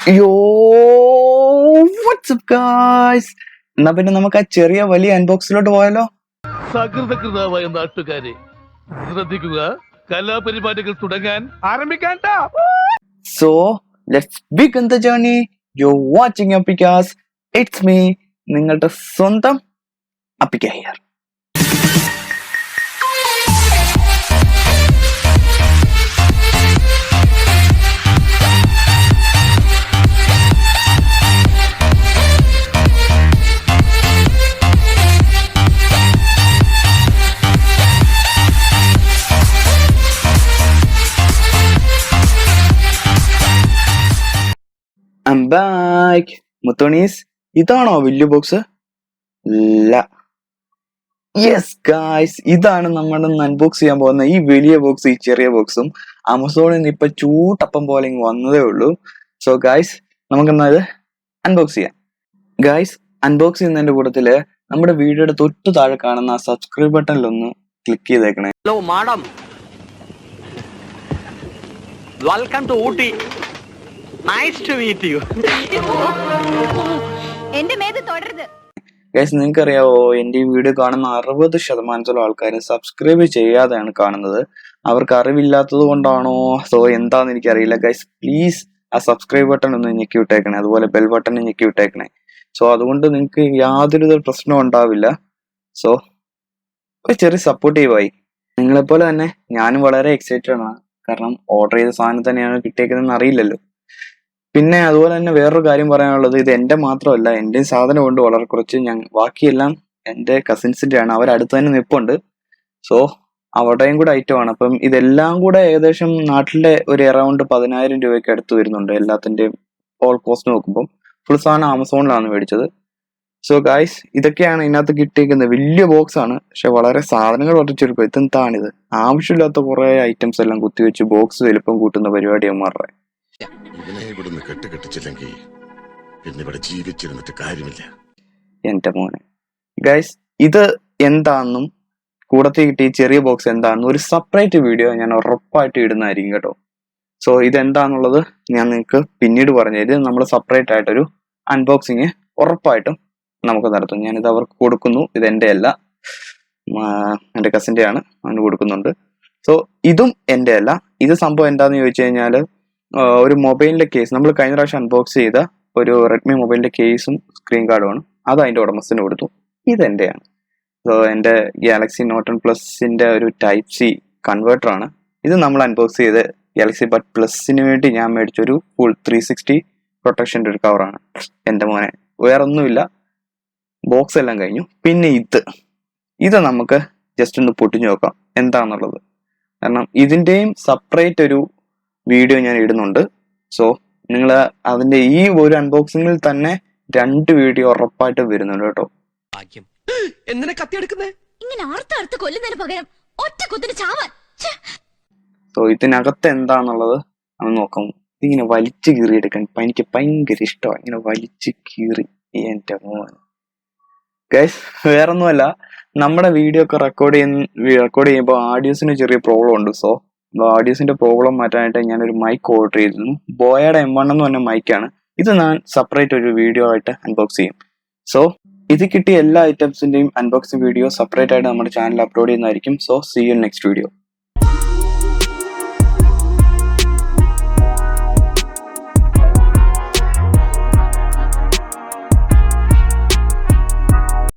Yo, what's up guys? എന്നാ പിന്നെ നമുക്ക് ആ ചെറിയ വലിയ അൺബോക്സിലോട്ട് പോയാലോ? സകൃതകൃതാവായ നാട്ടുകാരെ ശ്രദ്ധിക്കുക, കലാപരിപാടികൾ തുടങ്ങാൻ ആരംഭിക്കാൻ. So, let's begin the journey. You're watching APPEKAZZ. It's me, നിങ്ങളുടെ സ്വന്തം അപ്പിക്ക here. I'm back. മുത്തോണീസ്, ഇതാണോ വലിയ ബോക്സ്? ഇല്ല. യെസ് ഗായ്സ്, ഇതാണ് നമ്മൾ അൺബോക്സ് ചെയ്യാൻ പോകുന്ന ഈ വലിയ ബോക്സ്. ഈ ചെറിയ ബോക്സും ആമസോണിൽ നിന്ന് ഇപ്പൊ ചൂട്ടപ്പം പോലെ വന്നതേ ഉള്ളൂ. സോ ഗായ്സ്, നമുക്കെന്നാ ഇത് അൺബോക്സ് ചെയ്യാം. ഗായ്സ്, അൺബോക്സ് ചെയ്യുന്നതിന്റെ കൂട്ടത്തില് നമ്മുടെ വീഡിയോയുടെ തൊട്ട് താഴെ കാണുന്ന ആ സബ്സ്ക്രൈബ് ബട്ടണിലൊന്ന് ക്ലിക്ക് ചെയ്തേക്കണേ. Hello madam, welcome to Ooty. Nice to meet you. എന്റെ മേത് തുടരുത്. ഗൈസ്, നിങ്ങൾക്കറിയാവോ, എന്റെ ഈ വീഡിയോ കാണുന്ന 60% ആൾക്കാർ സബ്സ്ക്രൈബ് ചെയ്യാതെയാണ് കാണുന്നത്. അവർക്ക് അറിവില്ലാത്തത് കൊണ്ടാണോ സോ എന്താന്ന് എനിക്കറിയില്ല. ഗൈസ്, പ്ലീസ് ആ സബ്സ്ക്രൈബ് ബട്ടൺ ഒന്ന് ഞെക്കി വിട്ടേക്കണേ, അതുപോലെ ബെൽ ബട്ടൺ ഞെക്കി വിട്ടേക്കണേ. സോ അതുകൊണ്ട് നിങ്ങൾക്ക് യാതൊരു പ്രശ്നവും ഉണ്ടാവില്ല. സോ ഒരു ചെറിയ സപ്പോർട്ടീവായി. നിങ്ങളെപ്പോലെ തന്നെ ഞാനും വളരെ എക്സൈറ്റഡ് ആണ്. കാരണം ഓർഡർ ചെയ്ത സാധനം തന്നെയാണ് കിട്ടിയേക്കുന്നതെന്ന് അറിയില്ലല്ലോ. പിന്നെ അതുപോലെ തന്നെ വേറൊരു കാര്യം പറയാനുള്ളത്, ഇത് എന്റെ മാത്രമല്ല, എന്റെ സാധനം കൊണ്ട് വളരെ കുറച്ച്. ബാക്കിയെല്ലാം എന്റെ കസിൻസിന്റെ ആണ്. അവരടുത്ത് തന്നെ നിൽപ്പുണ്ട്. സോ അവരുടെയും കൂടെ ഐറ്റം ആണ്. അപ്പം ഇതെല്ലാം കൂടെ ഏകദേശം നാട്ടിലെ ഒരു അറൗണ്ട് 10,000 രൂപയ്ക്ക് അടുത്ത് വരുന്നുണ്ട്. എല്ലാത്തിന്റെയും ഓൾ കോസ്റ്റ് നോക്കുമ്പോൾ ഫുൾ സാധനം ആമസോണിലാണ് മേടിച്ചത്. സോ ഗായ്സ്, ഇതൊക്കെയാണ് ഇതിനകത്ത് കിട്ടിയിരിക്കുന്നത്. വലിയ ബോക്സ് ആണ്, പക്ഷെ വളരെ സാധനങ്ങൾ ഉറച്ചെടുക്കും. ഇതെന്താണിത്? ആവശ്യമില്ലാത്ത കുറെ ഐറ്റംസ് എല്ലാം കുത്തിവെച്ച് ബോക്സ് വലുപ്പം കൂട്ടുന്ന പരിപാടിയാണ് മാറുക. ഇവനെ ഇവിടുന്ന് കെട്ടിച്ചില്ലെങ്കിൽ എന്നിവിടെ ജീവിച്ചിരുന്നിട്ട് കാര്യമില്ല. എന്റെ മോനെ. ഗൈസ്, ഇത് എന്താണെന്നും കൂടത്തിൽ കിട്ടിയ ചെറിയ ബോക്സ് എന്താണെന്നും ഒരു സെപ്പറേറ്റ് വീഡിയോ ഞാൻ ഉറപ്പായിട്ട് ഇടുന്നതായിരിക്കും കേട്ടോ. സോ ഇതെന്താന്നുള്ളത് ഞാൻ നിങ്ങൾക്ക് പിന്നീട് പറഞ്ഞുതരും. നമ്മൾ സെപ്പറേറ്റ് ആയിട്ടൊരു അൺബോക്സിങ് ഉറപ്പായിട്ടും നമുക്ക് നടത്തും. ഞാനിത് അവർക്ക് കൊടുക്കുന്നു. ഇത് എൻ്റെ അല്ല, എൻ്റെ കസിൻ്റെ ആണ്, അവന് കൊടുക്കുന്നുണ്ട്. സോ ഇതും എൻ്റെ അല്ല. ഇത് സംഭവം എന്താന്ന് ചോദിച്ചു കഴിഞ്ഞാൽ, ഒരു മൊബൈലിന്റെ കേസ് നമ്മൾ കഴിഞ്ഞ പ്രാവശ്യം അൺബോക്സ് ചെയ്ത ഒരു റെഡ്മി മൊബൈലിന്റെ കേസും സ്ക്രീൻ കാർഡുമാണ്. അത് അതിന്റെ ഉടമസ്ഥന് കൊടുത്തു. ഇതെന്റെയാണ്. സോ എൻ്റെ ഗാലക്സി നോട്ട് 10 പ്ലസിന്റെ ഒരു ടൈപ്പ് സി കൺവേർട്ടർ ആണ്. ഇത് നമ്മൾ അൺബോക്സ് ചെയ്ത് ഗാലക്സി ബഡ് പ്ലസിന് വേണ്ടി ഞാൻ മേടിച്ചൊരു ഫുൾ 360 പ്രൊട്ടക്ഷൻ്റെ ഒരു കവറാണ്. എൻ്റെ മോനെ, വേറൊന്നുമില്ല. ബോക്സ് എല്ലാം കഴിഞ്ഞു. പിന്നെ ഇത് നമുക്ക് ജസ്റ്റ് ഒന്ന് പൊട്ടിഞ്ഞു നോക്കാം എന്താണെന്നുള്ളത്. കാരണം ഇതിൻ്റെയും സെപ്പറേറ്റ് ഒരു വീഡിയോ ഞാൻ ഇടുന്നുണ്ട്. സോ നിങ്ങൾ അതിന്റെ ഈ ഒരു അൺബോക്സിംഗിൽ തന്നെ 2 വീഡിയോ ഉറപ്പായിട്ട് വരുന്നുണ്ട് കേട്ടോ. സോ ഇതിനകത്ത് എന്താന്നുള്ളത് നമ്മൾ നോക്കാം. ഇതിങ്ങനെ വലിച്ചു കീറിയെടുക്കാൻ എനിക്ക് ഭയങ്കര ഇഷ്ടമാണ്. ഇങ്ങനെ വലിച്ചു കീറി എന്റെ മോൻ. ഗൈസ്, വേറൊന്നുമല്ല, നമ്മുടെ വീഡിയോ ഒക്കെ റെക്കോർഡ് ചെയ്യുമ്പോൾ ആഡിയോസിന് ചെറിയ പ്രോബ്ലം ഉണ്ട്. സോ ഓഡിയോസിന്റെ പ്രോബ്ലം മാറ്റാനായിട്ട് ഞാനൊരു മൈക്ക് ഓർഡർ ചെയ്തിരുന്നു. ബോയയുടെ M1 എന്ന് പറഞ്ഞ മൈക്കാണ്. ഇത് ഞാൻ സെപ്പറേറ്റ് ഒരു വീഡിയോ ആയിട്ട് അൺബോക്സ് ചെയ്യും. സോ ഇത് കിട്ടിയ എല്ലാ ഐറ്റംസിന്റെയും അൺബോക്സിംഗ് വീഡിയോ സെപ്പറേറ്റ് ആയിട്ട് നമ്മുടെ ചാനൽ അപ്ലോഡ് ചെയ്യുന്നതായിരിക്കും. So see you next video.